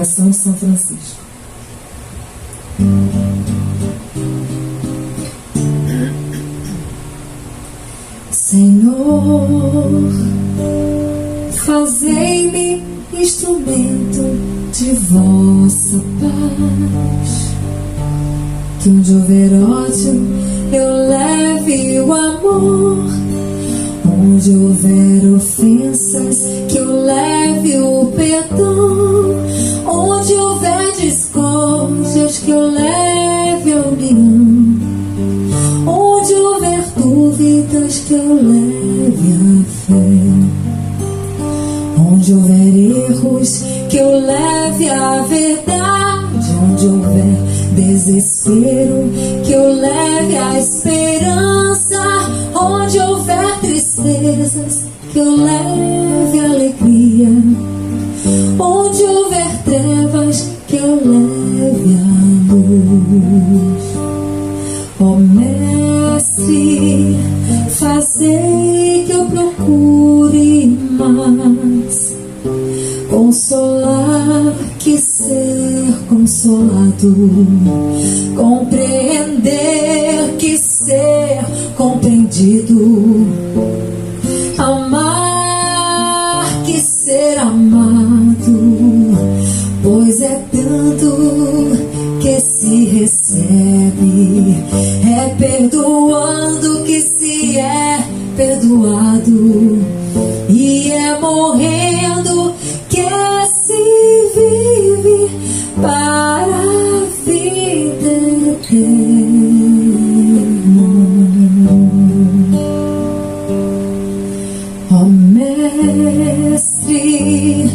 Oração de São Francisco. Senhor, fazei-me instrumento de vossa paz, que onde houver ódio eu leve o amor, onde houver ofensas que eu leve o perdão, onde houver discórdias que eu leve a união, onde houver dúvidas que eu leve a fé, onde houver erros que eu leve a verdade, onde houver desespero que eu leve a esperança, onde houver tristezas que eu leve a alegria, onde houver trevas que eu leve a luz. Ó Mestre, fazei que eu procure mais consolar que ser consolado, compreender que ser compreendido, amar que ser amado, pois é tanto que se recebe, é perdoando que se é perdoado, e é morrendo que se vive para a vida eterna. Ó Mestre,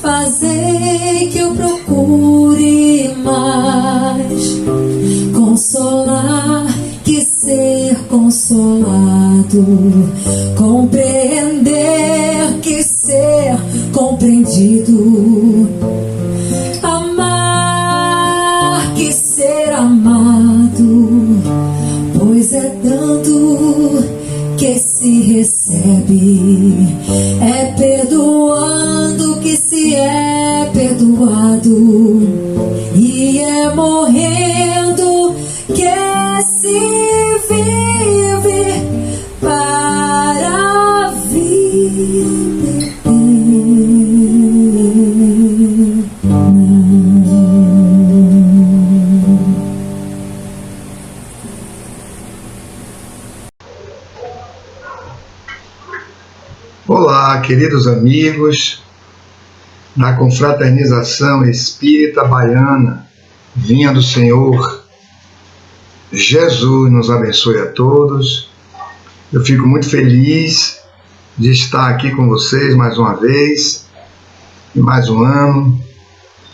fazei que eu procure mais consolar que ser consolado, compreender que ser compreendido, amar que ser amado, pois é tanto que se recebe, é perdoando que se é perdoado, e é morrendo que se vive para a vida eterna. Olá, queridos amigos da confraternização espírita baiana, Vinha do Senhor. Jesus nos abençoe a todos. Eu fico muito feliz de estar aqui com vocês mais uma vez, e mais um ano,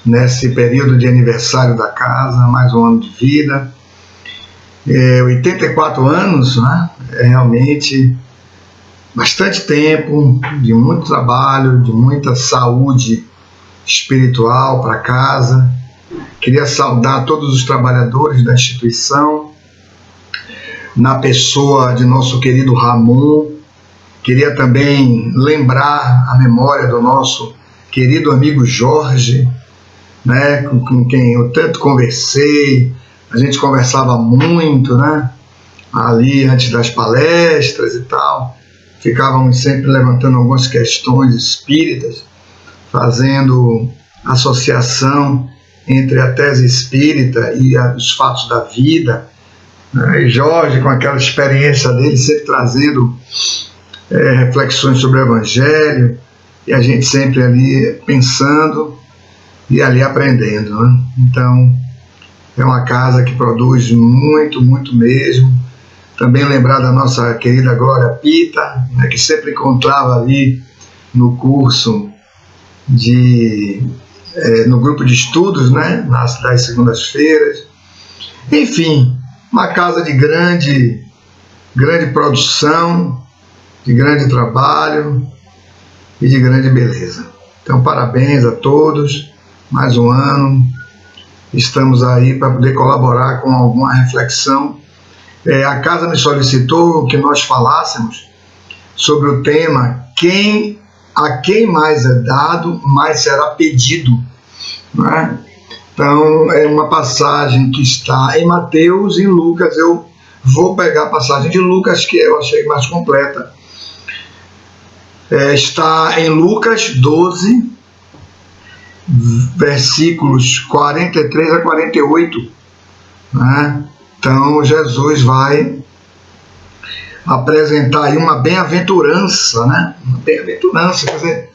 nesse período de aniversário da casa, mais um ano de vida. 84 anos, né? É realmente bastante tempo, de muito trabalho, de muita saúde espiritual para casa. Queria saudar todos os trabalhadores da instituição, na pessoa de nosso querido Ramon. Queria também lembrar a memória do nosso querido amigo Jorge, né, com quem eu tanto conversei. A gente conversava muito, né, ali antes das palestras e tal. Ficávamos sempre levantando algumas questões espíritas, fazendo associação entre a tese espírita e os fatos da vida. E Jorge, com aquela experiência dele, sempre trazendo reflexões sobre o Evangelho, e a gente sempre ali pensando e ali aprendendo, né? Então, é uma casa que produz muito, muito mesmo. Também lembrar da nossa querida Glória Pita, né, que sempre encontrava ali no curso no grupo de estudos, né, das segundas-feiras. Enfim, uma casa de grande produção, de grande trabalho e de grande beleza. Então, parabéns a todos, mais um ano. Estamos aí para poder colaborar com alguma reflexão. A casa me solicitou que nós falássemos sobre o tema: a quem mais é dado, mais será pedido. né? Então, é uma passagem que está em Mateus e em Lucas. Eu vou pegar a passagem de Lucas, que eu achei mais completa. Está em Lucas 12, versículos 43 a 48. Né? Então, Jesus vai apresentar aí uma bem-aventurança, né? Uma bem-aventurança, quer dizer,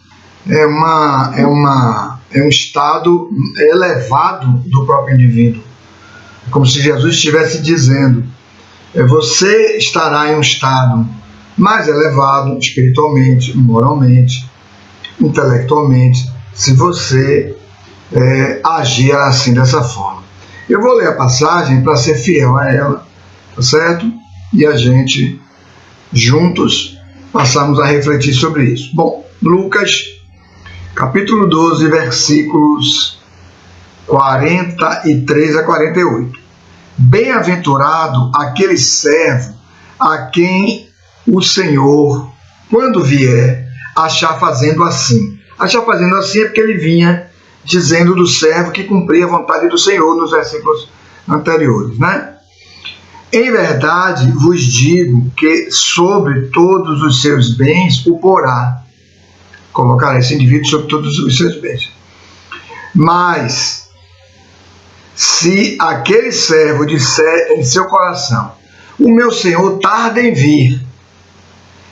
é um estado elevado do próprio indivíduo. Como se Jesus estivesse dizendo, você estará em um estado mais elevado espiritualmente, moralmente, intelectualmente, se você agir assim, dessa forma. Eu vou ler a passagem para ser fiel a ela, tá certo? E a gente, juntos, passamos a refletir sobre isso. Bom, Lucas, capítulo 12, versículos 43 a 48. Bem-aventurado aquele servo a quem o Senhor, quando vier, achar fazendo assim. Achar fazendo assim é porque ele vinha dizendo do servo que cumpria a vontade do Senhor nos versículos anteriores, né? Em verdade vos digo que sobre todos os seus bens o porá. Colocará esse indivíduo sobre todos os seus bens. Mas, se aquele servo disser em seu coração, o meu senhor tarda em vir,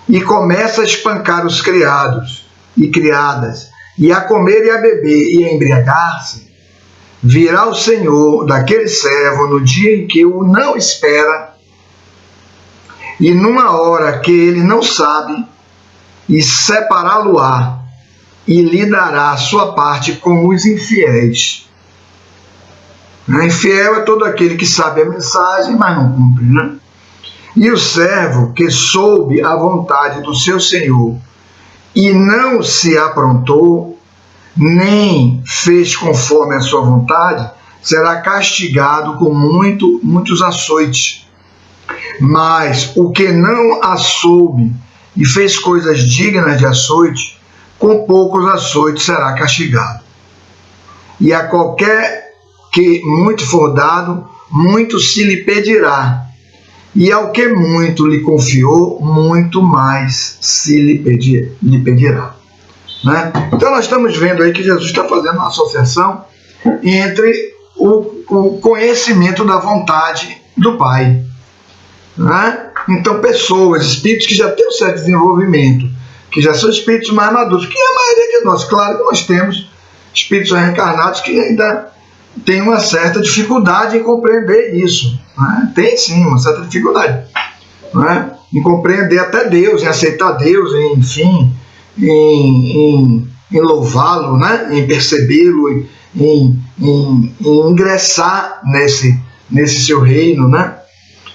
e começa a espancar os criados e criadas, e a comer e a beber e a embriagar-se, virá o senhor daquele servo no dia em que o não espera, e numa hora que ele não sabe, e separá-lo-á, e lhe dará a sua parte com os infiéis. Infiel é todo aquele que sabe a mensagem, mas não cumpre, né? E o servo que soube a vontade do seu senhor e não se aprontou, nem fez conforme a sua vontade, será castigado com muitos açoites. Mas o que não a soube e fez coisas dignas de açoite, com poucos açoites será castigado. E a qualquer que muito for dado, muito se lhe pedirá. E ao que muito lhe confiou, muito mais se lhe pedirá. Né? Então nós estamos vendo aí que Jesus está fazendo uma associação entre o conhecimento da vontade do Pai. Né? Então pessoas, espíritos que já têm um certo desenvolvimento, que já são espíritos mais maduros, que é a maioria de nós. Claro que nós temos espíritos reencarnados que ainda tem uma certa dificuldade em compreender isso. Né? Tem sim uma certa dificuldade, né? Em compreender até Deus, em aceitar Deus, enfim, em louvá-lo, né? Em percebê-lo, em ingressar nesse seu reino, né?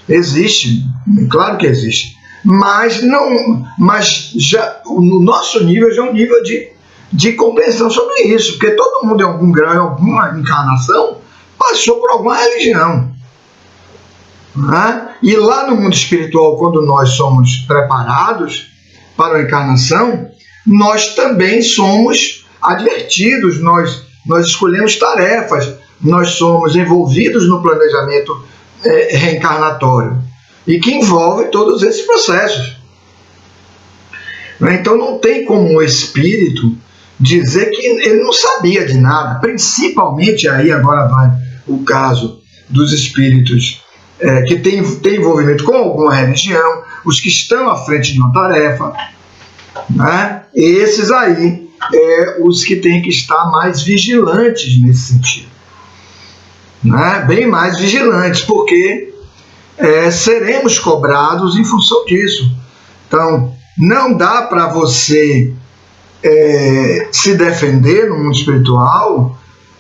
Existe, claro que existe, mas já no nosso nível já é um nível de compreensão sobre isso, porque todo mundo em algum grau, em alguma encarnação, passou por alguma religião. Né? E lá no mundo espiritual, quando nós somos preparados para a encarnação, nós também somos advertidos, nós escolhemos tarefas, nós somos envolvidos no planejamento reencarnatório, e que envolve todos esses processos. Então não tem como o espírito dizer que ele não sabia de nada, principalmente aí agora vai o caso dos espíritos que tem envolvimento com alguma religião, os que estão à frente de uma tarefa, né? Esses aí os que têm que estar mais vigilantes nesse sentido, né? Bem mais vigilantes, porque seremos cobrados em função disso. Então não dá para você se defender no mundo espiritual,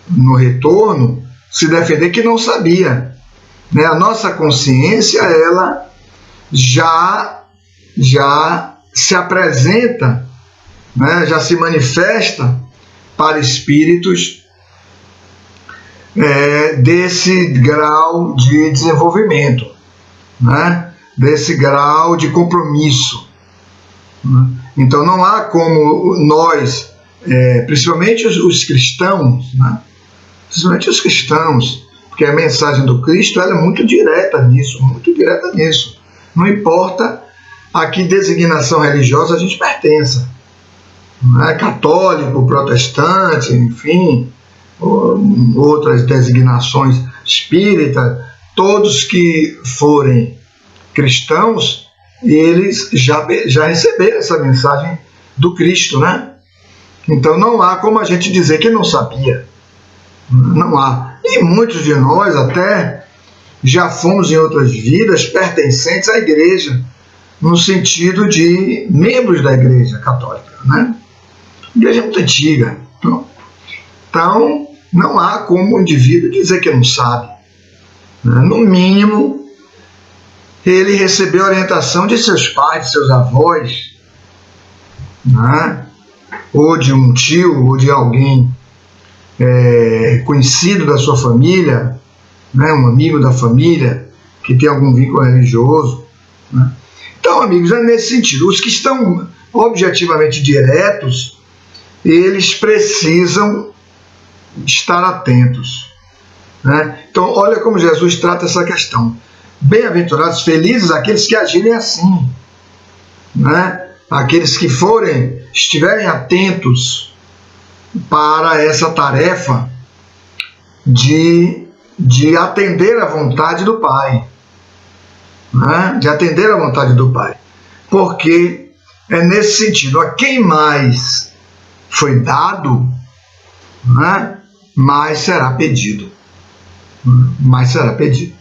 no retorno, se defender que não sabia. Né? A nossa consciência, ela já se apresenta, né? Já se manifesta para espíritos desse grau de desenvolvimento, né? Desse grau de compromisso. Né? Então não há como nós, principalmente os cristãos, né? principalmente os cristãos, porque a mensagem do Cristo ela é muito direta nisso, muito direta nisso. Não importa a que designação religiosa a gente pertença, não é? Católico, protestante, enfim, outras designações, espírita, todos que forem cristãos, eles já receberam essa mensagem do Cristo, né? Então não há como a gente dizer que não sabia. Não há. E muitos de nós até já fomos em outras vidas pertencentes à igreja, no sentido de membros da igreja católica, né? Igreja muito antiga. Então não há como o indivíduo dizer que não sabe. No mínimo, ele recebeu a orientação de seus pais, de seus avós, né? Ou de um tio, ou de alguém conhecido da sua família, né? Um amigo da família que tem algum vínculo religioso, né? Então, amigos, é nesse sentido. Os que estão objetivamente diretos, eles precisam estar atentos, né? Então, olha como Jesus trata essa questão. Bem-aventurados, felizes aqueles que agirem assim, né? Aqueles que estiverem atentos para essa tarefa de atender à vontade do Pai, né? De atender à vontade do Pai, porque é nesse sentido, a quem mais foi dado, né? Mais será pedido, mais será pedido.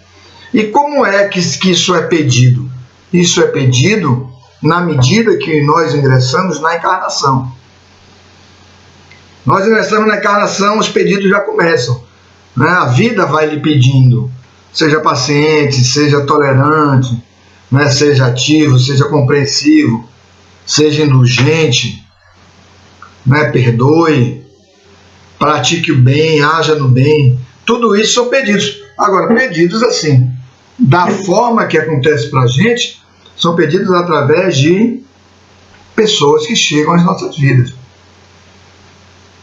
E como é que isso é pedido? Isso é pedido na medida que nós ingressamos na encarnação. Nós ingressamos na encarnação, os pedidos já começam, né? A vida vai lhe pedindo, seja paciente, seja tolerante, né? Seja ativo, seja compreensivo, seja indulgente, né? Perdoe, pratique o bem, haja no bem. Tudo isso são pedidos. Agora, pedidos assim, da forma que acontece para a gente, são pedidos através de pessoas que chegam às nossas vidas,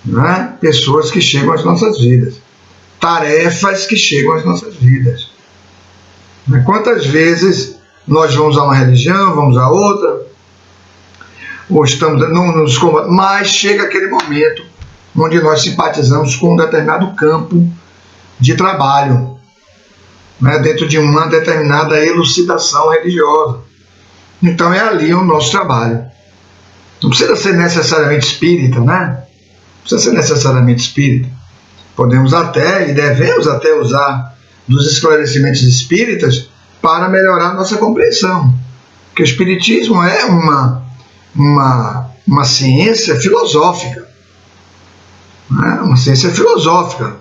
né? Pessoas que chegam às nossas vidas, tarefas que chegam às nossas vidas. Quantas vezes nós vamos a uma religião, vamos a outra, ou estamos nos combatendo, mas chega aquele momento onde nós simpatizamos com um determinado campo de trabalho, né? Dentro de uma determinada elucidação religiosa. Então é ali o nosso trabalho. Não precisa ser necessariamente espírita, né? Não precisa ser necessariamente espírita. Podemos até e devemos até usar dos esclarecimentos espíritas para melhorar nossa compreensão. Porque o espiritismo é uma ciência filosófica, né? Uma ciência filosófica,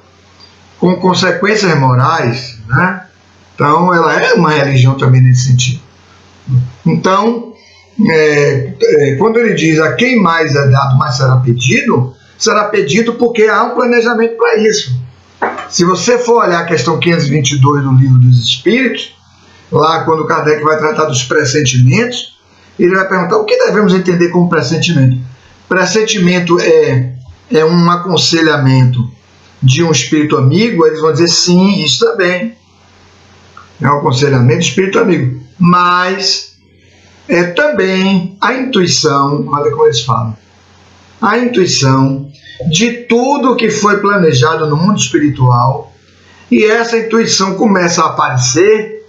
com consequências morais, né? Então ela é uma religião também nesse sentido. Então, quando ele diz a quem mais é dado, mais será pedido porque há um planejamento para isso. Se você for olhar a questão 522 do Livro dos Espíritos, lá quando Kardec vai tratar dos pressentimentos, ele vai perguntar o que devemos entender como pressentimento. Pressentimento é um aconselhamento de um espírito amigo, eles vão dizer sim, isso também. É um aconselhamento de espírito amigo. Mas é também a intuição, olha como eles falam, a intuição de tudo que foi planejado no mundo espiritual, e essa intuição começa a aparecer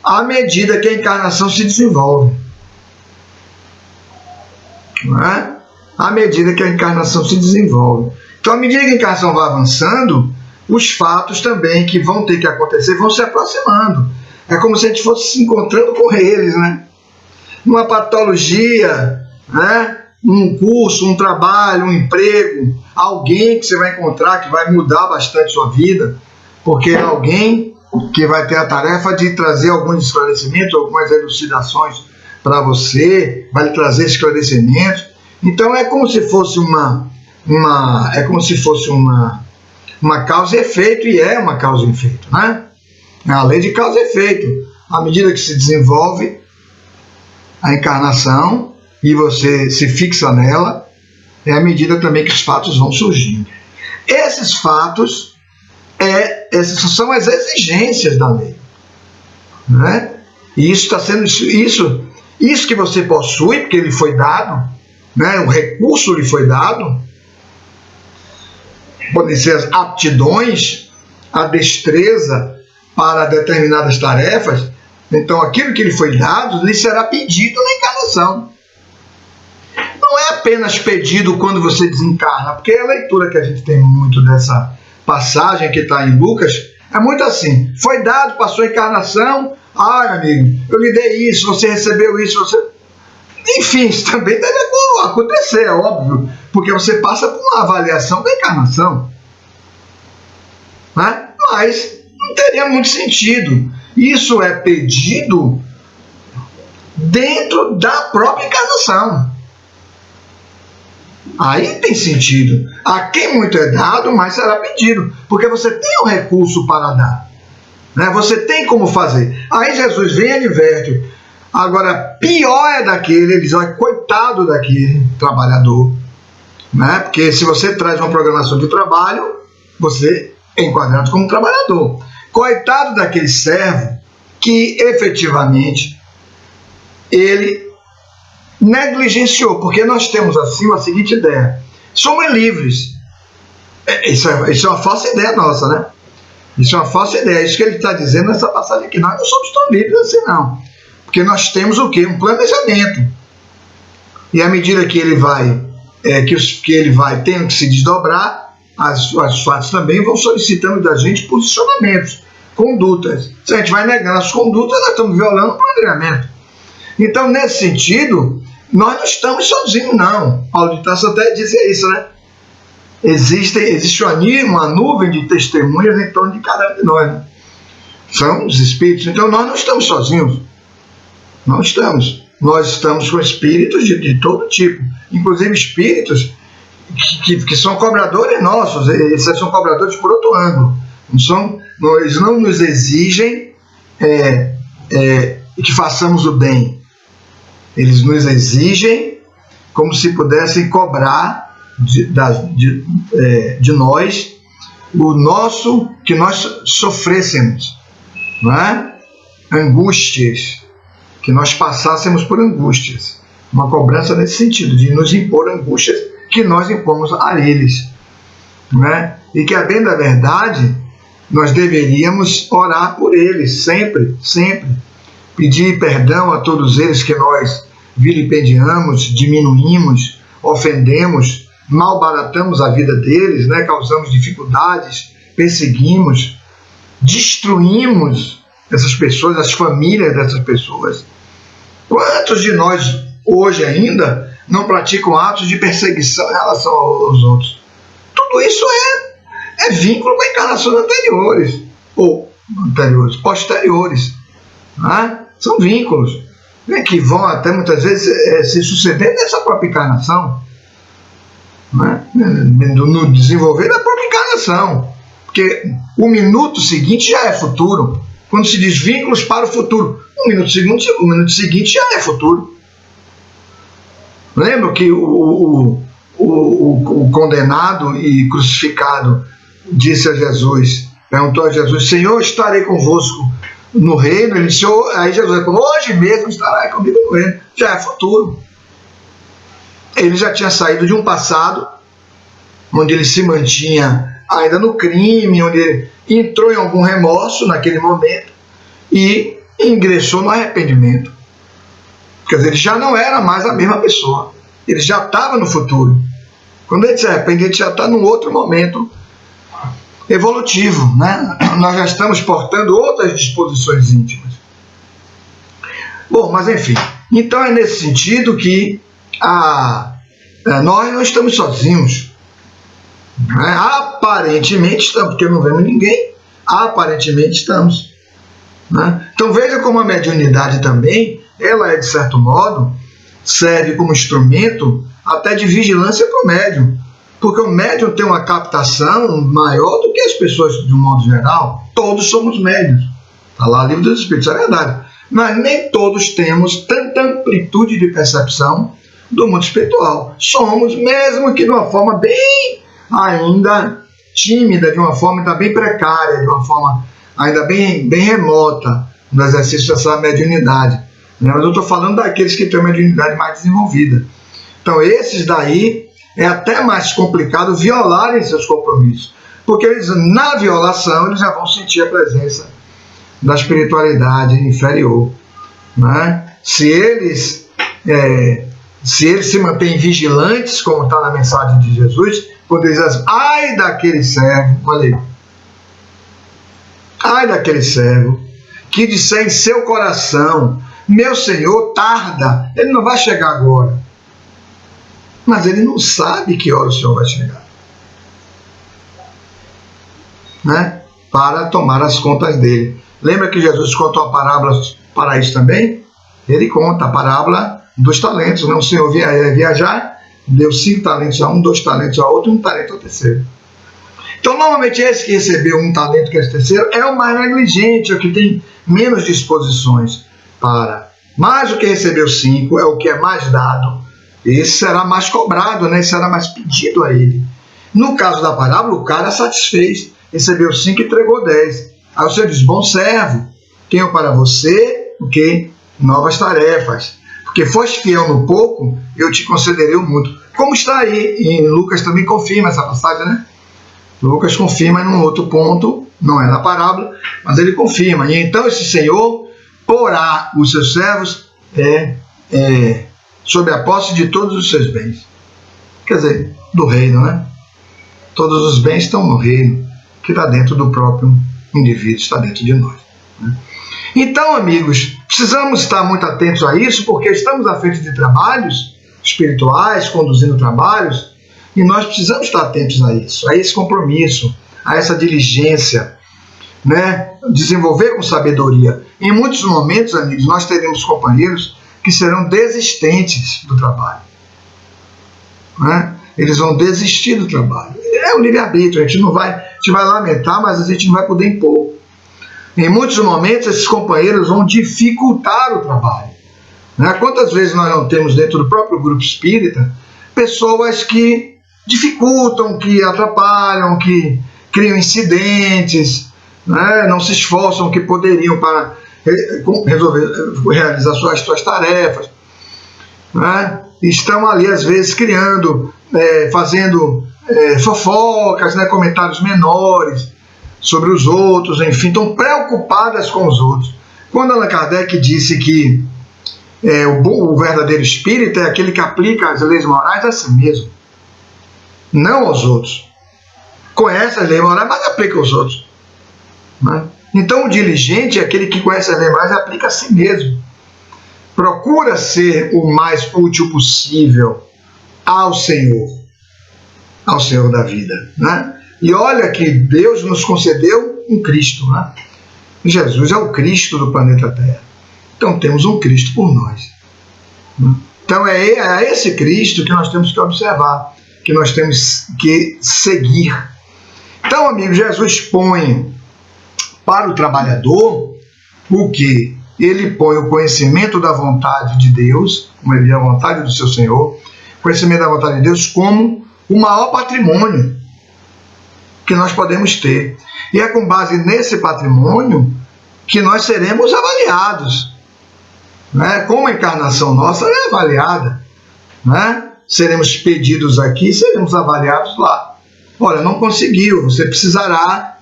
à medida que a encarnação se desenvolve. Não é? À medida que a encarnação se desenvolve. Então, à medida que a encarnação vai avançando, os fatos também que vão ter que acontecer vão se aproximando. É como se a gente fosse se encontrando com eles, né? Uma patologia, né? Um curso, um trabalho, um emprego, alguém que você vai encontrar que vai mudar bastante sua vida, porque é alguém que vai ter a tarefa de trazer alguns esclarecimentos, algumas elucidações para você, vai lhe trazer esclarecimentos. Então é como se fosse uma causa e efeito, e é uma causa e efeito, né? É a lei de causa e efeito. À medida que se desenvolve a encarnação e você se fixa nela, é à medida também que os fatos vão surgindo. Esses fatos Essas são as exigências da lei, né? E isso está sendo isso que você possui, porque lhe foi dado, né? O recurso lhe foi dado. Podem ser as aptidões, a destreza para determinadas tarefas. Então, aquilo que lhe foi dado lhe será pedido na encarnação. Não é apenas pedido quando você desencarna, porque a leitura que a gente tem muito dessa passagem que está em Lucas é muito assim: foi dado para a sua encarnação, amigo, eu lhe dei isso, você recebeu isso, enfim, isso também deve acontecer, é óbvio, porque você passa por uma avaliação da encarnação, né? Mas não teria muito sentido. Isso é pedido dentro da própria encarnação. Aí tem sentido. A quem muito é dado, mais será pedido, porque você tem um recurso para dar, né? Você tem como fazer. Aí Jesus vem e adverte. Agora, pior é daquele, ele diz: olha, coitado daquele trabalhador, né? Porque se você traz uma programação de trabalho, você é enquadrado como trabalhador. Coitado daquele servo que efetivamente ele negligenciou, porque nós temos assim a seguinte ideia: somos livres. Isso é uma falsa ideia nossa, né? Isso é uma falsa ideia. Isso que ele está dizendo nessa passagem aqui. Nós não somos tão livres assim, não. Porque nós temos o quê? Um planejamento. E à medida que ele vai, que ele vai tendo que se desdobrar, as fatos também vão solicitando da gente posicionamentos, condutas. Se a gente vai negando as condutas, nós estamos violando o planejamento. Então, nesse sentido, nós não estamos sozinhos, não. Paulo de Tarso até dizia isso, né? Existe uma nuvem de testemunhas em torno de cada um de nós, né? São os espíritos. Então, nós não estamos sozinhos. Não estamos. Nós estamos com espíritos de todo tipo. Inclusive espíritos que são cobradores nossos. Eles são cobradores por outro ângulo. Eles não nos exigem que façamos o bem. Eles nos exigem como se pudessem cobrar de nós que nós sofrêssemos, não é? Angústias, que nós passássemos por angústias. Uma cobrança nesse sentido, de nos impor angústias que nós impomos a eles, não é? E que, a bem da verdade, nós deveríamos orar por eles sempre, sempre. Pedir perdão a todos eles que nós vilipendiamos, diminuímos, ofendemos, malbaratamos a vida deles, né? Causamos dificuldades, perseguimos, destruímos essas pessoas, as famílias dessas pessoas. Quantos de nós hoje ainda não praticam atos de perseguição em relação aos outros? Tudo isso é vínculo com encarnações anteriores, ou posteriores, né? São vínculos, né, que vão até muitas vezes se suceder nessa própria encarnação, né? No desenvolver da própria encarnação, porque o minuto seguinte já é futuro. Quando se diz vínculos para o futuro, um minuto seguinte já é futuro. Lembra que o condenado e crucificado disse a Jesus, perguntou a Jesus: Senhor, estarei convosco no reino? Ele disse, aí Jesus falou: hoje mesmo estará comigo no reino. Já é futuro. Ele já tinha saído de um passado onde ele se mantinha ainda no crime, onde ele entrou em algum remorso naquele momento e ingressou no arrependimento. Quer dizer, ele já não era mais a mesma pessoa. Ele já estava no futuro. Quando ele se arrepende, ele já está num outro momento evolutivo, né? Nós já estamos portando outras disposições íntimas. Bom, mas enfim. Então é nesse sentido que nós não estamos sozinhos. Né? Aparentemente estamos, porque não vemos ninguém. Aparentemente estamos. Né? Então veja como a mediunidade também, ela é, de certo modo, serve como instrumento até de vigilância para o médium. Porque o médium tem uma captação maior do que as pessoas de um modo geral. Todos somos médiuns. Está lá o Livro dos Espíritos, é verdade. Mas nem todos temos tanta amplitude de percepção do mundo espiritual. Somos, mesmo que de uma forma bem ainda tímida, de uma forma ainda bem precária, de uma forma ainda bem remota no exercício dessa mediunidade. Mas eu estou falando daqueles que têm uma mediunidade mais desenvolvida. Então, esses daí é até mais complicado violarem seus compromissos, porque eles, na violação, eles já vão sentir a presença da espiritualidade inferior. Né? Se eles se mantêm vigilantes, como está na mensagem de Jesus, quando ele diz, ai daquele servo, olha aí, ai daquele servo que disser em seu coração, meu Senhor tarda, ele não vai chegar agora. Mas ele não sabe que hora o Senhor vai chegar. Né? Para tomar as contas dele. Lembra que Jesus contou a parábola para isso também? Ele conta a parábola dos talentos. Né? O Senhor viajar, deu 5 talentos a um, 2 talentos a outro e 1 talento ao terceiro. Então, normalmente, esse que recebeu 1 talento, que é esse terceiro, é o mais negligente, é o que tem menos disposições para. Mas o que recebeu 5 é o que é mais dado. Esse será mais cobrado, né? Esse será mais pedido a ele. No caso da parábola, o cara satisfez, recebeu 5 e entregou 10. Aí o Senhor diz, bom servo, tenho para você novas tarefas. Porque foste fiel no pouco, eu te concederei o muito. Como está aí, em Lucas também confirma essa passagem, né? Lucas confirma em um outro ponto, não é na parábola, mas ele confirma. E então esse Senhor porá os seus servos sob a posse de todos os seus bens. Quer dizer, do reino, né? Todos os bens estão no reino, que está dentro do próprio indivíduo, está dentro de nós. Né? Então, amigos, precisamos estar muito atentos a isso, porque estamos à frente de trabalhos espirituais, conduzindo trabalhos, e nós precisamos estar atentos a isso, a esse compromisso, a essa diligência, né? Desenvolver com sabedoria. Em muitos momentos, amigos, nós teremos companheiros que serão desistentes do trabalho. Né? Eles vão desistir do trabalho. É o livre-arbítrio, a gente vai lamentar, mas a gente não vai poder impor. Em muitos momentos, esses companheiros vão dificultar o trabalho. Né? Quantas vezes nós não temos dentro do próprio grupo espírita pessoas que dificultam, que atrapalham, que criam incidentes, né? Não se esforçam o que poderiam para realizar suas tarefas, né? Estão ali às vezes criando, fazendo fofocas, né? Comentários menores sobre os outros, enfim, estão preocupadas com os outros. Quando Allan Kardec disse que o verdadeiro espírita é aquele que aplica as leis morais a si mesmo, não aos outros. Conhece as leis morais, mas aplica aos outros. Né? Então, o diligente é aquele que conhece as leis morais e aplica a si mesmo. Procura ser o mais útil possível ao Senhor da vida. Né? E olha que Deus nos concedeu um Cristo. Né? Jesus é o Cristo do planeta Terra. Então, temos um Cristo por nós. Então, é esse Cristo que nós temos que observar, que nós temos que seguir. Então, amigo, Jesus põe para o trabalhador o que? Ele põe o conhecimento da vontade de Deus, como ele é a vontade do seu Senhor, conhecimento da vontade de Deus como o maior patrimônio que nós podemos ter. E é com base nesse patrimônio que nós seremos avaliados. Né? Como a encarnação nossa é avaliada. Né? Seremos pedidos aqui, seremos avaliados lá. Olha, não conseguiu, você precisará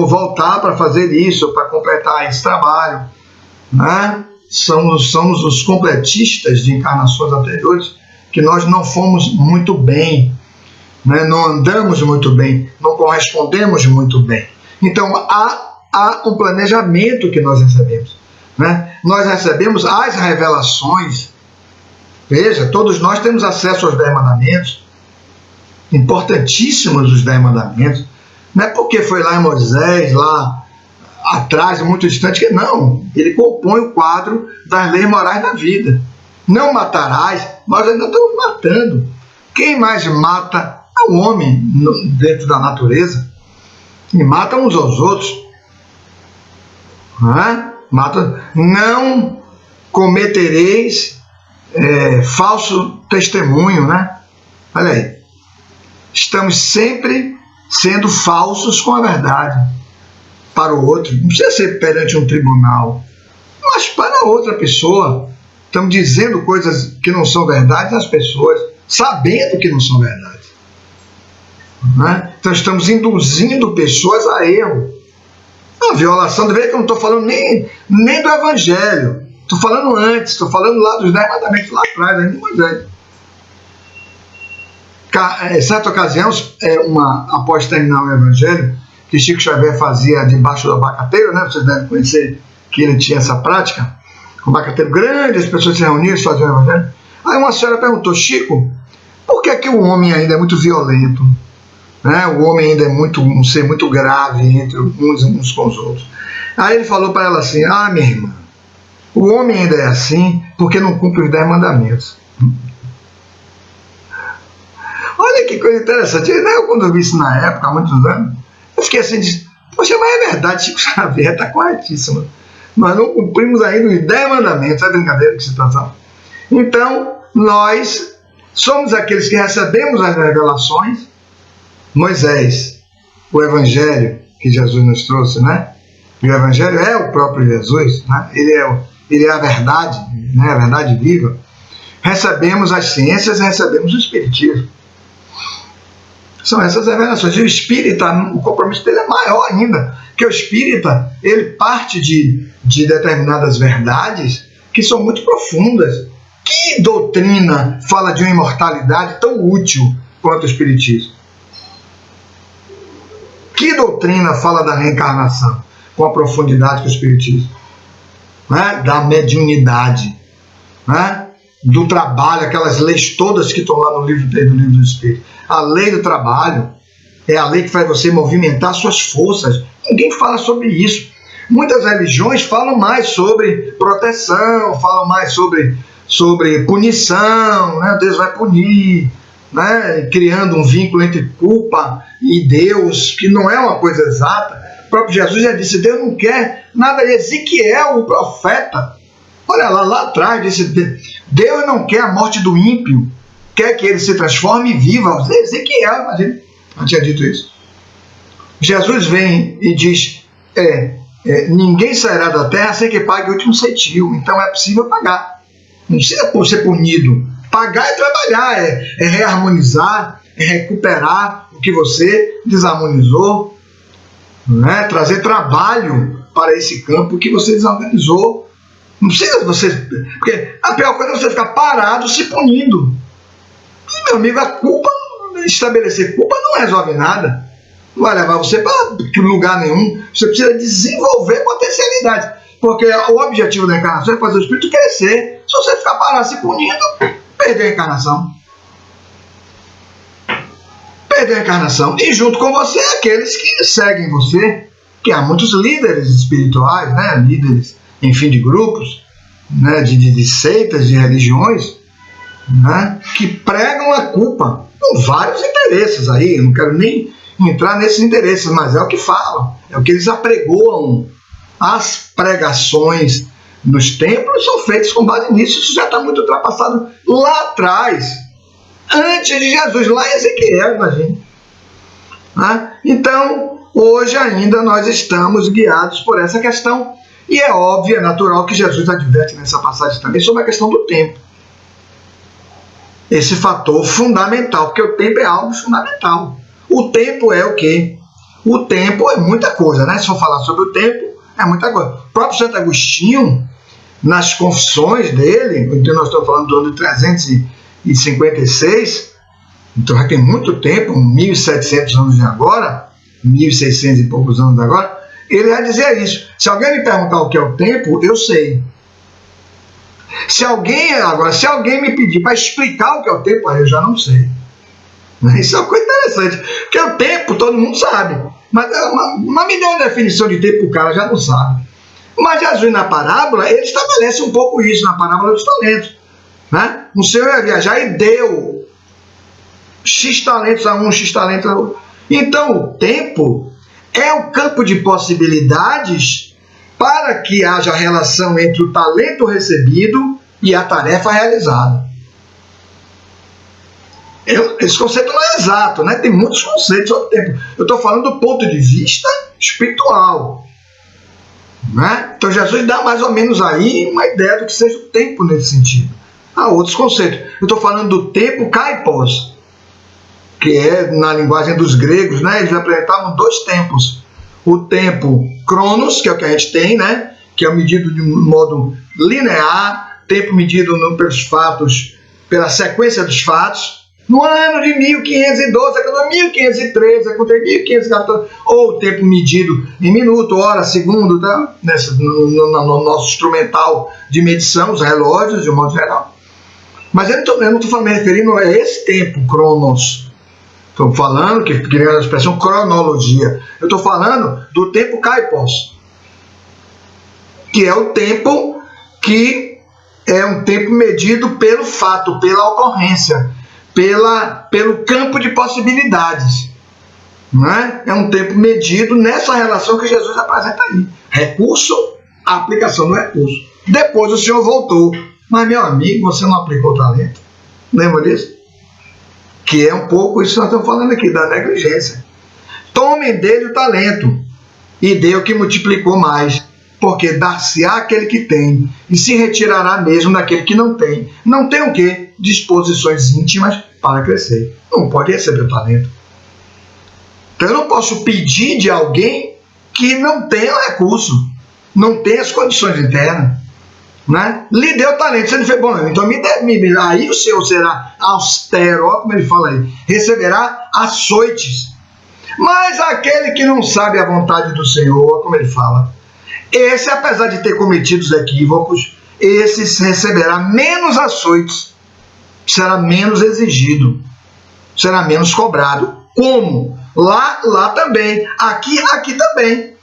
voltar para fazer isso, para completar esse trabalho. Né? Somos os completistas de encarnações anteriores, que nós não fomos muito bem, né? Não andamos muito bem, não correspondemos muito bem. Então, há um planejamento que nós recebemos. Né? Nós recebemos as revelações. Veja, todos nós temos acesso aos 10 mandamentos, importantíssimos os 10 mandamentos. Não é porque foi lá em Moisés, lá atrás, muito distante, que não. Ele compõe o quadro das leis morais da vida. Não matarás, nós ainda estamos matando. Quem mais mata é o homem dentro da natureza. E mata uns aos outros. Não cometereis falso testemunho, né? Olha aí. Estamos sempre sendo falsos com a verdade para o outro. Não precisa ser perante um tribunal, mas para outra pessoa. Estamos dizendo coisas que não são verdade às pessoas, sabendo que não são verdade. Né? Então estamos induzindo pessoas a erro. A violação, veja que eu não estou falando nem do Evangelho, estou falando antes, estou falando lá dos 10 mandamentos lá atrás, ainda no Evangelho. Em certa ocasião, após terminar o Evangelho, que Chico Xavier fazia debaixo do abacateiro, né? Vocês devem conhecer que ele tinha essa prática, um abacateiro grande, as pessoas se reuniam e faziam o Evangelho. Aí uma senhora perguntou: Chico, por que o homem ainda é muito violento? Né? O homem ainda é um ser muito grave entre uns com os outros. Aí ele falou para ela assim: minha irmã, o homem ainda é assim porque não cumpre os 10 mandamentos. Olha que coisa interessante. Eu, quando eu vi isso na época, há muitos anos, eu fiquei assim, poxa, mas é verdade, Chico Xavier está corretíssimo. Nós não cumprimos ainda os 10 mandamentos. É brincadeira que situação. Então, nós somos aqueles que recebemos as revelações. Moisés, o Evangelho que Jesus nos trouxe, né? E o Evangelho é o próprio Jesus, né? Ele é a verdade, né? A verdade viva. Recebemos as ciências e recebemos o Espiritismo. São essas revelações. E o espírita, o compromisso dele é maior ainda, porque o espírita, ele parte de determinadas verdades que são muito profundas. Que doutrina fala de uma imortalidade tão útil quanto o Espiritismo? Que doutrina fala da reencarnação com a profundidade que o Espiritismo? Né? Da mediunidade, né? Do trabalho, aquelas leis todas que estão lá no livro do Espírito. A lei do trabalho é a lei que faz você movimentar suas forças. Ninguém fala sobre isso. Muitas religiões falam mais sobre proteção, falam mais sobre punição, né? Deus vai punir, né? Criando um vínculo entre culpa e Deus, que não é uma coisa exata. O próprio Jesus já disse: Deus não quer nada. Ezequiel, o profeta, olha lá atrás, disse: Deus não quer a morte do ímpio, quer que ele se transforme e viva. Ezequiel, imagina, não tinha dito isso. Jesus vem e diz: ninguém sairá da terra sem que pague o último centil. Então é possível pagar, não precisa ser punido. Pagar é trabalhar, é reharmonizar, é recuperar o que você desarmonizou, né? Trazer trabalho para esse campo que você desorganizou. Não precisa você... Porque a pior coisa é você ficar parado se punindo. E, meu amigo, a culpa, estabelecer culpa não resolve nada. Não vai levar você para lugar nenhum. Você precisa desenvolver potencialidade. Porque o objetivo da encarnação é fazer o espírito crescer. Se você ficar parado se punindo, perdeu a encarnação. Perdeu a encarnação. E junto com você, aqueles que seguem você, que há muitos líderes espirituais, né? Líderes, enfim, de grupos, né? de seitas, de religiões, né? Que pregam a culpa com vários interesses aí. Eu não quero nem entrar nesses interesses, mas é o que falam, é o que eles apregoam. As pregações nos templos são feitas com base nisso. Isso já está muito ultrapassado lá atrás, antes de Jesus, lá em Ezequiel, imagina. Né? Então, hoje ainda nós estamos guiados por essa questão, e é óbvio, é natural que Jesus adverte nessa passagem também sobre a questão do tempo. Esse fator fundamental, porque o tempo é algo fundamental. O tempo é o quê? O tempo é muita coisa, né? Se for falar sobre o tempo, é muita coisa. O próprio Santo Agostinho, nas confissões dele, então nós estamos falando do ano de 356, então já tem muito tempo, 1.700 anos de agora, 1.600 e poucos anos de agora, ele vai dizer isso: se alguém me perguntar o que é o tempo, eu sei. Se alguém me pedir para explicar o que é o tempo, eu já não sei. Isso é uma coisa interessante, porque o tempo todo mundo sabe, mas me dá uma definição de tempo, o cara já não sabe. Mas Jesus, na parábola, ele estabelece um pouco isso, na parábola dos talentos, né? O Senhor ia viajar e deu X talentos a um, X talentos a outro. Então o tempo é o campo de possibilidades para que haja relação entre o talento recebido e a tarefa realizada. Esse conceito não é exato, né? Tem muitos conceitos sobre tempo. Eu estou falando do ponto de vista espiritual, né? Então Jesus dá mais ou menos aí uma ideia do que seja o tempo nesse sentido. Há outros conceitos. Eu estou falando do tempo kaipos, que é na linguagem dos gregos, né? Eles apresentavam dois tempos. O tempo cronos, que é o que a gente tem, né? Que é medido de um modo linear, tempo medido pelos fatos, pela sequência dos fatos. No ano de 1512, é quando 1513, é quando 1514, ou o tempo medido em minuto, hora, segundo, tá? No nosso instrumental de medição, os relógios, de um modo geral. Mas eu não estou falando, me referindo a esse tempo, cronos. Estou falando, que criando a expressão cronologia. Eu estou falando do tempo kaipos, que é o tempo que é um tempo medido pelo fato, pela ocorrência, pelo campo de possibilidades. Não é? É um tempo medido nessa relação que Jesus apresenta aí. Recurso, aplicação do recurso. Depois o Senhor voltou. Mas, meu amigo, você não aplicou o talento. Lembra disso? Que é um pouco isso que nós estamos falando aqui, da negligência. Tomem dele o talento e dê o que multiplicou mais. Porque dar-se-á aquele que tem e se retirará mesmo daquele que não tem. Não tem o quê? Disposições íntimas para crescer. Não pode receber o talento. Então eu não posso pedir de alguém que não tenha o recurso, não tenha as condições internas. Né? Lhe deu o talento, você não fez bom, então aí o Senhor será austero, ó, como ele fala aí, receberá açoites. Mas aquele que não sabe a vontade do Senhor, como ele fala, esse, apesar de ter cometido os equívocos, esse receberá menos açoites, será menos exigido, será menos cobrado. Como? Lá também, aqui também.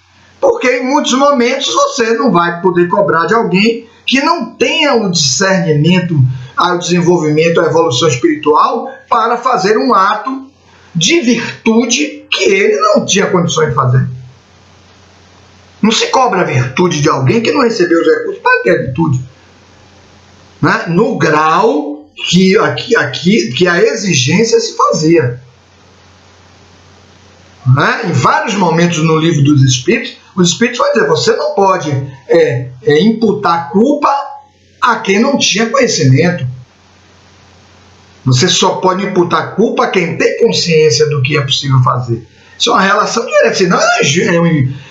Porque em muitos momentos você não vai poder cobrar de alguém que não tenha o discernimento, o desenvolvimento, a evolução espiritual para fazer um ato de virtude que ele não tinha condições de fazer. Não se cobra a virtude de alguém que não recebeu os recursos para ter a virtude. Né? No grau que a exigência se fazia. Né? Em vários momentos no livro dos Espíritos, os Espíritos vão dizer, você não pode imputar culpa a quem não tinha conhecimento. Você só pode imputar culpa a quem tem consciência do que é possível fazer. Isso é uma relação direta, senão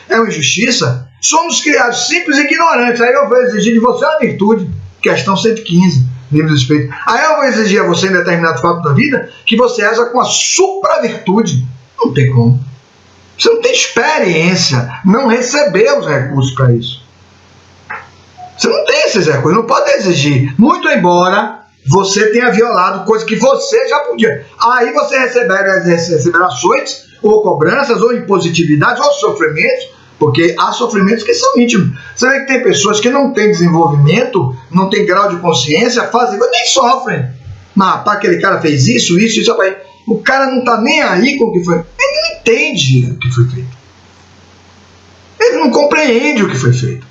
é uma injustiça. Somos criados simples e ignorantes. Aí eu vou exigir de você uma virtude. Questão 115, livro dos Espíritos. Aí eu vou exigir a você em determinado fato da vida que você haja com a supra-virtude. Não tem como. Você não tem experiência, não recebeu os recursos para isso. Você não tem esses recursos, não pode exigir. Muito embora você tenha violado coisa que você já podia. Aí você receberá açoites, ou cobranças, ou impositividades, ou sofrimentos, porque há sofrimentos que são íntimos. Você vê que tem pessoas que não têm desenvolvimento, não têm grau de consciência, fazem, mas nem sofrem. Mas aquele cara fez isso. O cara não está nem aí com o que foi. Ele não entende o que foi feito. Ele não compreende o que foi feito.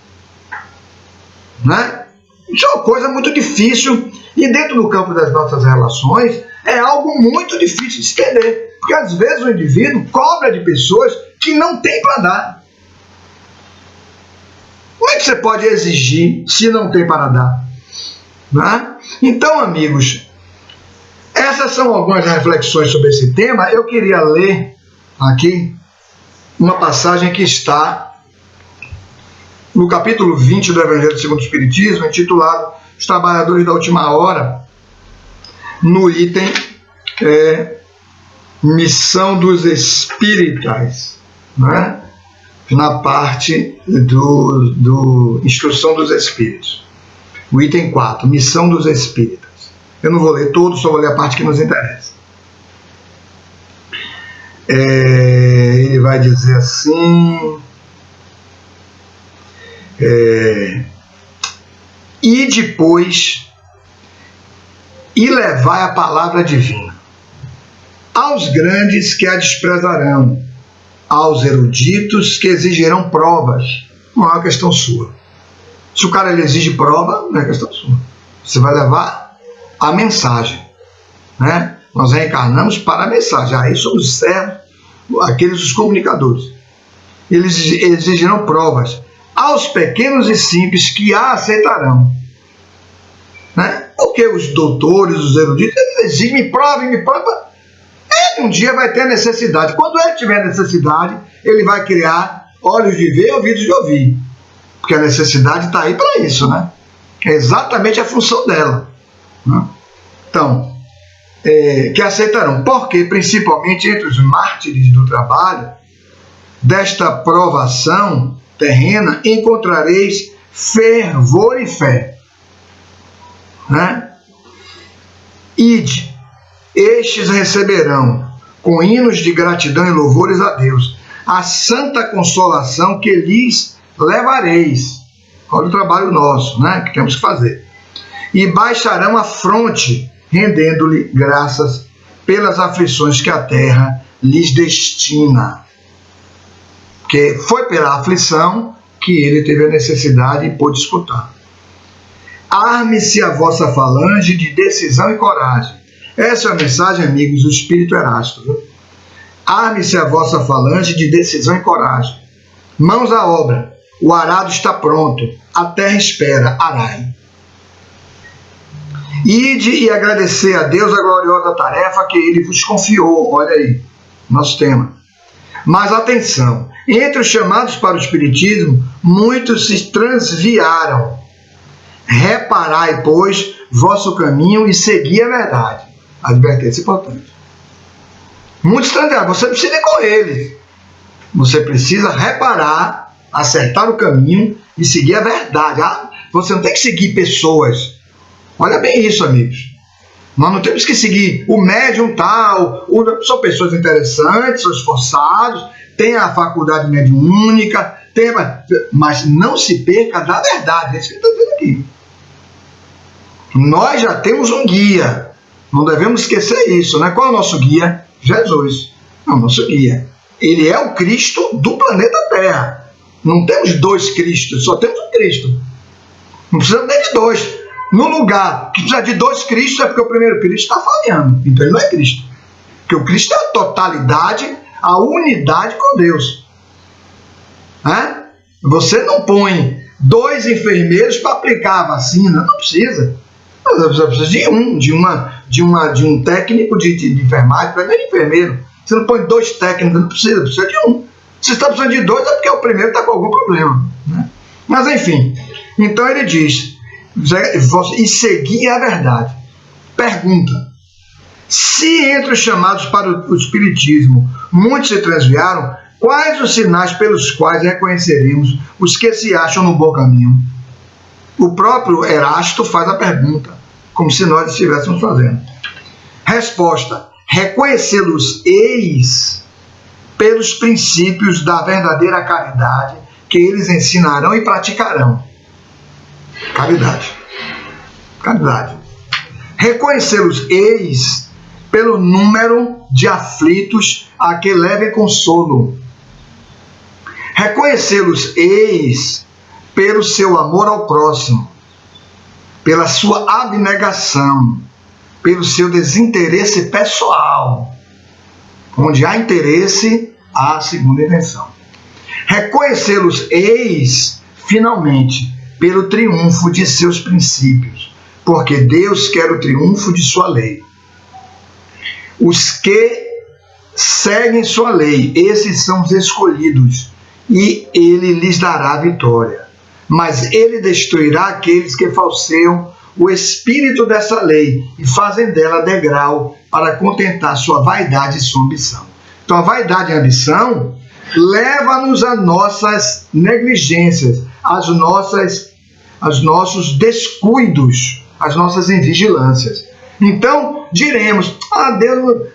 Né? Isso é uma coisa muito difícil. E dentro do campo das nossas relações, é algo muito difícil de se entender. Porque às vezes o indivíduo cobra de pessoas que não tem para dar. Como é que você pode exigir se não tem para dar? Né? Então, amigos, essas são algumas reflexões sobre esse tema. Eu queria ler aqui uma passagem que está no capítulo 20 do Evangelho segundo o Espiritismo, intitulado Os Trabalhadores da Última Hora, no item Missão dos Espíritas, né? Na parte do Instrução dos Espíritos. O item 4, Missão dos Espíritas. Eu não vou ler todo, só vou ler a parte que nos interessa. Ele vai dizer assim... E depois, e levai a palavra divina aos grandes que a desprezarão, aos eruditos que exigirão provas. Não é uma questão sua. Se o cara ele exige prova, não é questão sua. Você vai levar a mensagem, né? Nós reencarnamos para a mensagem. Aí somos os servos, aqueles os comunicadores. Eles exigirão provas aos pequenos e simples que a aceitarão. Né? Porque os doutores, os eruditos, eles exigem, me prova. Ele um dia vai ter necessidade. Quando ele tiver necessidade, ele vai criar olhos de ver e ouvidos de ouvir. Porque a necessidade está aí para isso, né? É exatamente a função dela. Né? Então, que aceitarão. Porque, principalmente entre os mártires do trabalho, desta provação terrena, encontrareis fervor e fé. Né? Ide, estes receberão, com hinos de gratidão e louvores a Deus, a santa consolação que lhes levareis. Olha o trabalho nosso, né, que temos que fazer. E baixarão a fronte, rendendo-lhe graças pelas aflições que a terra lhes destina. Porque foi pela aflição que ele teve a necessidade e pôde escutar. Arme-se a vossa falange de decisão e coragem. Essa é a mensagem, amigos, do Espírito Erasto. Viu? Arme-se a vossa falange de decisão e coragem. Mãos à obra. O arado está pronto. A terra espera. Arai. Ide e agradecer a Deus a gloriosa tarefa que ele vos confiou. Olha aí, nosso tema. Mas atenção, entre os chamados para o Espiritismo, muitos se transviaram. Reparai, pois, vosso caminho e segui a verdade. Advertência importante. Muitos transviaram, você precisa ir com eles. Você precisa reparar, acertar o caminho e seguir a verdade. Você não tem que seguir pessoas. Olha bem isso, amigos. Nós não temos que seguir o médium tal, são pessoas interessantes, são esforçados, têm a faculdade mediúnica, mas não se perca da verdade. É isso que ele está dizendo aqui. Nós já temos um guia. Não devemos esquecer isso, né? Qual é o nosso guia? Jesus. É o nosso guia. Ele é o Cristo do planeta Terra. Não temos dois Cristos, só temos um Cristo. Não precisamos nem de dois. No lugar que precisa de dois Cristos é porque o primeiro Cristo está falhando. Então ele não é Cristo. Porque o Cristo é a totalidade, a unidade com Deus. Você não põe dois enfermeiros para aplicar a vacina. Não precisa. Você precisa de um técnico de enfermagem, para de enfermeiro. Você não põe dois técnicos, não precisa de um. Se está precisando de dois, é porque o primeiro está com algum problema. Né? Mas enfim, então ele diz, e seguir a verdade. Pergunta, se entre os chamados para o Espiritismo muitos se transviaram, quais os sinais pelos quais reconheceremos os que se acham no bom caminho? O próprio Erasto faz a pergunta, como se nós estivéssemos fazendo. Resposta, reconhecê-los-eis pelos princípios da verdadeira caridade que eles ensinarão e praticarão. Caridade. Reconhecê-los-eis pelo número de aflitos a que levem consolo. Reconhecê-los-eis pelo seu amor ao próximo, pela sua abnegação, pelo seu desinteresse pessoal. Onde há interesse, há segunda intenção. Reconhecê-los-eis, finalmente, pelo triunfo de seus princípios, porque Deus quer o triunfo de sua lei. Os que seguem sua lei, esses são os escolhidos, e ele lhes dará a vitória. Mas ele destruirá aqueles que falseiam o espírito dessa lei e fazem dela degrau para contentar sua vaidade e sua ambição. Então a vaidade e a ambição leva-nos a nossas negligências, aos nossos descuidos, às nossas invigilâncias. Então diremos, Deus,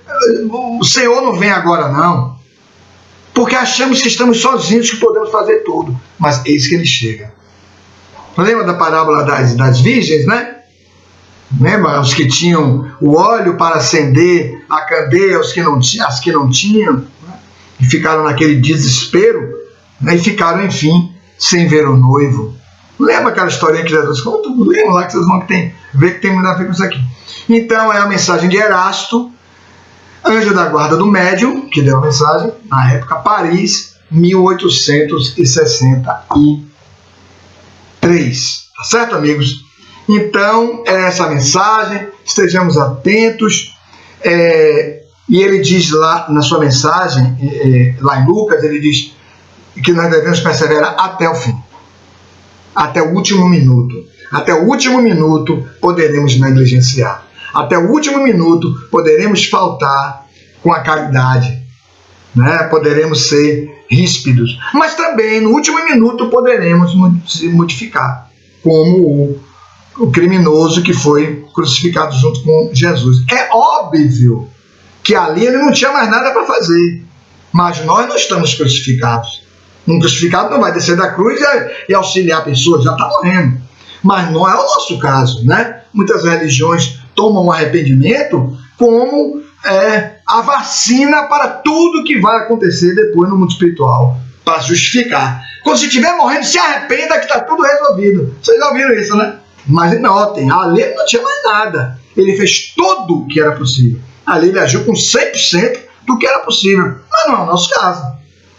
o Senhor não vem agora não, porque achamos que estamos sozinhos, que podemos fazer tudo, mas eis que ele chega. Lembra da parábola das virgens, né? Lembra? Os que tinham o óleo para acender a candeia, as que não tinham, né? E ficaram naquele desespero, né? E ficaram, enfim, sem ver o noivo. Lembra aquela historinha que Jesus conta? Lembra lá que vocês vão ver que tem muito a ver com isso aqui. Então é a mensagem de Erasto, Anjo da guarda do médium, que deu a mensagem, na época, Paris, 1863. Tá certo, amigos? Então, é essa mensagem, estejamos atentos. E ele diz lá na sua mensagem, lá em Lucas, ele diz que nós devemos perseverar até o fim, até o último minuto. Até o último minuto poderemos negligenciar. Até o último minuto poderemos faltar com a caridade, né? Poderemos ser ríspidos. Mas também no último minuto poderemos se modificar, como o criminoso que foi crucificado junto com Jesus. É óbvio que ali ele não tinha mais nada para fazer, mas nós não estamos crucificados. Um crucificado não vai descer da cruz e auxiliar a pessoa, já está morrendo. Mas não é o nosso caso, né? Muitas religiões tomam o arrependimento como a vacina para tudo que vai acontecer depois no mundo espiritual, para justificar. Quando você estiver morrendo, se arrependa que está tudo resolvido. Vocês já ouviram isso, né? Mas notem, ali ele não tinha mais nada. Ele fez tudo o que era possível. Ali ele agiu com 100% do que era possível. Mas não é o nosso caso.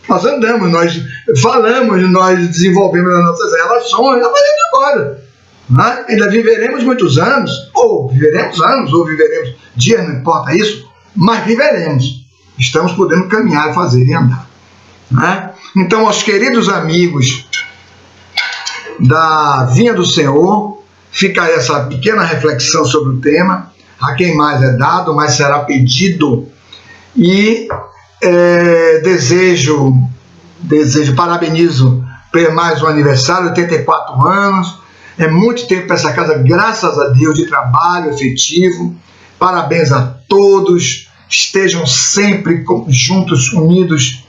Nós andamos, nós falamos, nós desenvolvemos as nossas relações a partir de agora. Né? Ainda viveremos muitos anos, ou viveremos dias, não importa isso, mas viveremos. Estamos podendo caminhar, fazer e andar. Né? Então, aos queridos amigos da Vinha do Senhor, fica aí essa pequena reflexão sobre o tema. A quem mais é dado, mais será pedido. E parabenizo por mais um aniversário, 84 anos. É muito tempo para essa casa, graças a Deus, de trabalho efetivo. Parabéns a todos. Estejam sempre juntos, unidos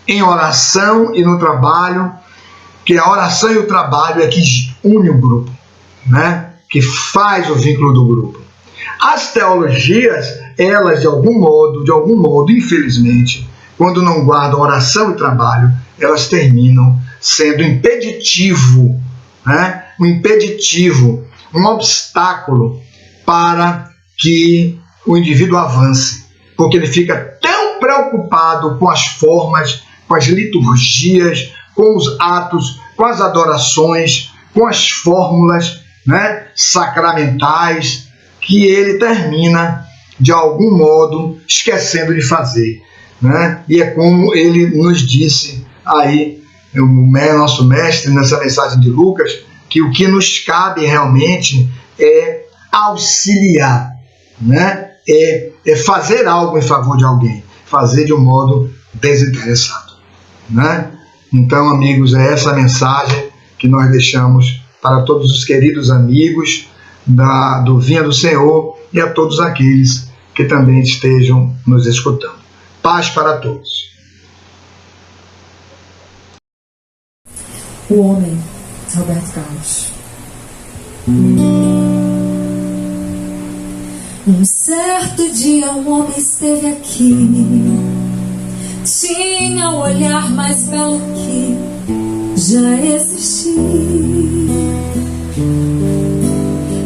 em oração e no trabalho, que a oração e o trabalho é que une o grupo, né? Que faz o vínculo do grupo. As teologias, elas de algum modo, infelizmente, quando não guardam oração e trabalho, elas terminam sendo impeditivo, né? Um impeditivo, um obstáculo para que o indivíduo avance, porque ele fica tão preocupado com as formas, com as liturgias, com os atos, com as adorações, com as fórmulas, né, sacramentais, que ele termina, de algum modo, esquecendo de fazer. Né? E é como ele nos disse aí, nosso mestre, nessa mensagem de Lucas, que o que nos cabe realmente é auxiliar, né? É fazer algo em favor de alguém, fazer de um modo desinteressado. Né? Então, amigos, é essa mensagem que nós deixamos para todos os queridos amigos do Vinha do Senhor e a todos aqueles que também estejam nos escutando. Paz para todos. O homem, Roberto Carlos. Um certo dia um homem esteve aqui, tinha o olhar mais belo que já existiu,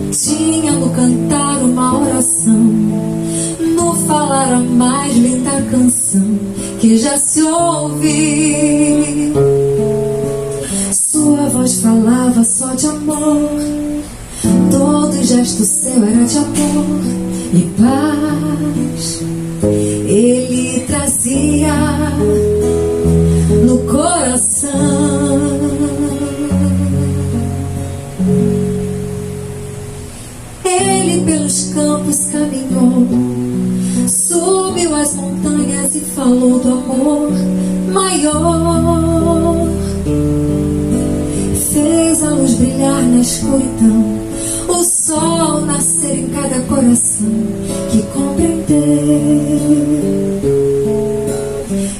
tinha no cantar uma oração, no falar a mais linda canção que já se ouviu. Sua voz falava só de amor, todo gesto seu era de amor e paz. Ele trazia no coração. Ele pelos campos caminhou, subiu as montanhas e falou do amor maior. Fez a luz brilhar na escuridão, o sol nascer em cada coração que compreendeu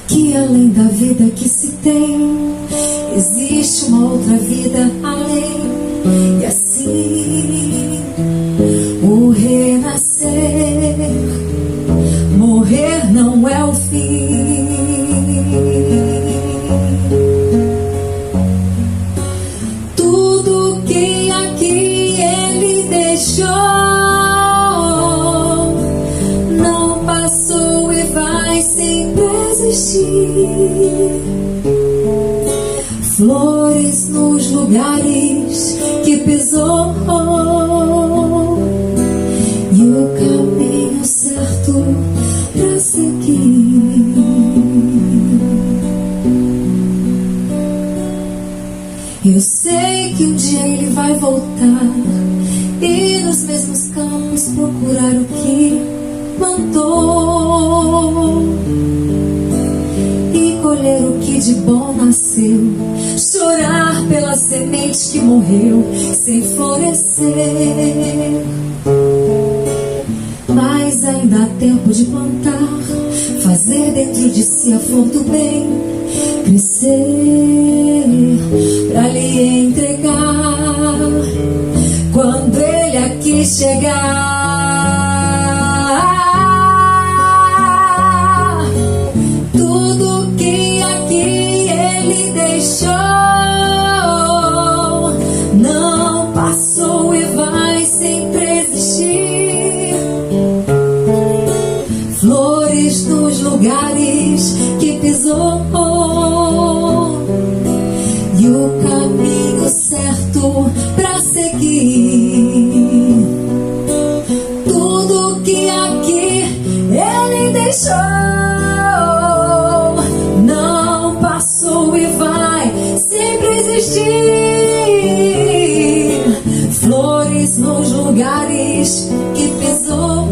que além da vida que se tem, existe uma outra vida além. E assim o renascer, morrer não é o fim. Tudo que aqui ele deixou não passou. existir. Flores nos lugares que pisou e o caminho certo pra seguir. Eu sei que um dia ele vai voltar e nos mesmos campos procurar o que plantou e colher o que de bom nasceu, chorar pela semente que morreu sem florescer. Mas ainda há tempo de plantar, fazer dentro de si a flor do bem crescer, pra lhe entregar quando ele aqui chegar. Tudo que aqui ele deixou não passou e vai sempre existir. Flores nos lugares que pisou e o caminho certo pra seguir. Tudo que aqui ele deixou não passou e vai sempre existir. Flores nos lugares que pisou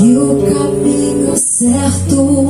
e o caminho certo